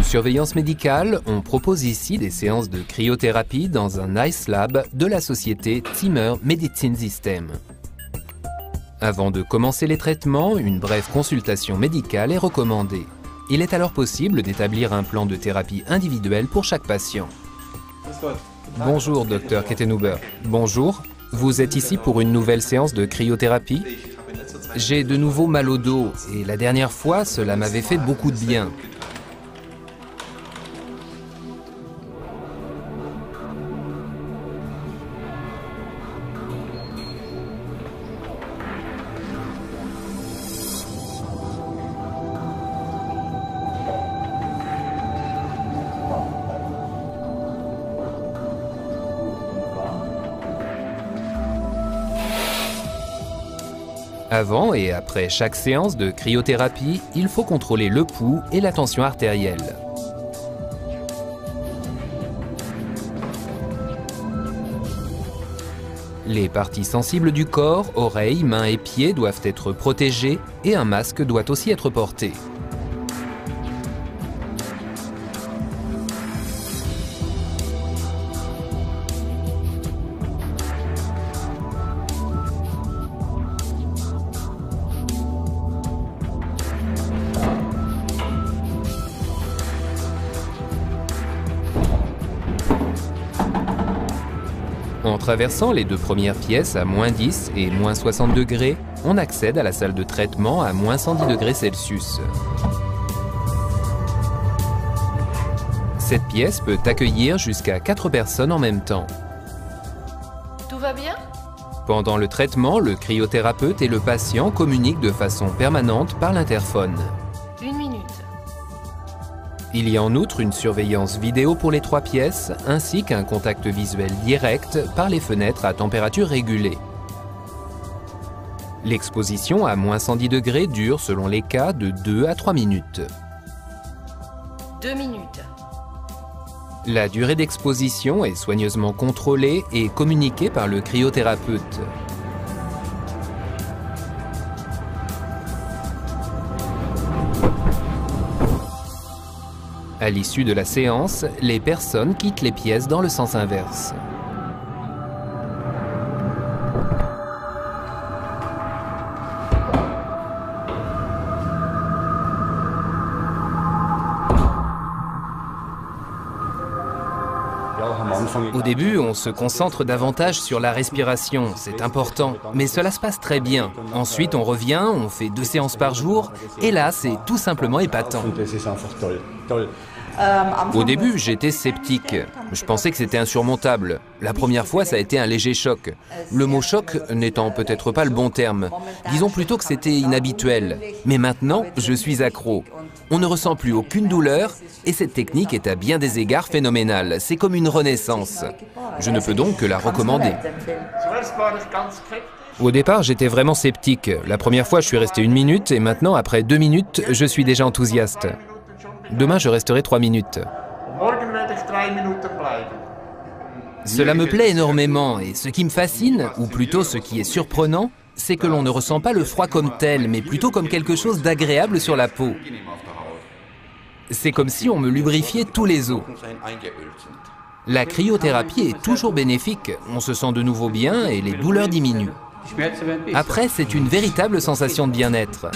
Sous surveillance médicale, on propose ici des séances de cryothérapie dans un Ice Lab de la société Zimmer Medicine System. Avant de commencer les traitements, une brève consultation médicale est recommandée. Il est alors possible d'établir un plan de thérapie individuel pour chaque patient. Bonjour, Dr Kettenhuber. Bonjour. Vous êtes ici pour une nouvelle séance de cryothérapie? J'ai de nouveau mal au dos et la dernière fois, cela m'avait fait beaucoup de bien. Avant et après chaque séance de cryothérapie, il faut contrôler le pouls et la tension artérielle. Les parties sensibles du corps, oreilles, mains et pieds doivent être protégées et un masque doit aussi être porté. En traversant les deux premières pièces à -10 et -60 degrés, on accède à la salle de traitement à -110 degrés Celsius. Cette pièce peut accueillir jusqu'à 4 personnes en même temps. Tout va bien? Pendant le traitement, le cryothérapeute et le patient communiquent de façon permanente par l'interphone. 1 minute. Il y a en outre une surveillance vidéo pour les 3 pièces, ainsi qu'un contact visuel direct par les fenêtres à température régulée. L'exposition à -110 degrés dure, selon les cas, de 2 à 3 minutes. 2 minutes. La durée d'exposition est soigneusement contrôlée et communiquée par le cryothérapeute. À l'issue de la séance, les personnes quittent les pièces dans le sens inverse. Au début, on se concentre davantage sur la respiration, c'est important, mais cela se passe très bien. Ensuite, on revient, on fait 2 séances par jour, et là, c'est tout simplement épatant. Au début, j'étais sceptique. Je pensais que c'était insurmontable. La première fois, ça a été un léger choc. Le mot choc n'étant peut-être pas le bon terme. Disons plutôt que c'était inhabituel. Mais maintenant, je suis accro. On ne ressent plus aucune douleur et cette technique est à bien des égards phénoménale. C'est comme une renaissance. Je ne peux donc que la recommander. Au départ, j'étais vraiment sceptique. La première fois, je suis resté 1 minute et maintenant, après 2 minutes, je suis déjà enthousiaste. Demain, je resterai 3 minutes. Cela me plaît énormément et ce qui me fascine, ou plutôt ce qui est surprenant, c'est que l'on ne ressent pas le froid comme tel, mais plutôt comme quelque chose d'agréable sur la peau. C'est comme si on me lubrifiait tous les os. La cryothérapie est toujours bénéfique, on se sent de nouveau bien et les douleurs diminuent. Après, c'est une véritable sensation de bien-être.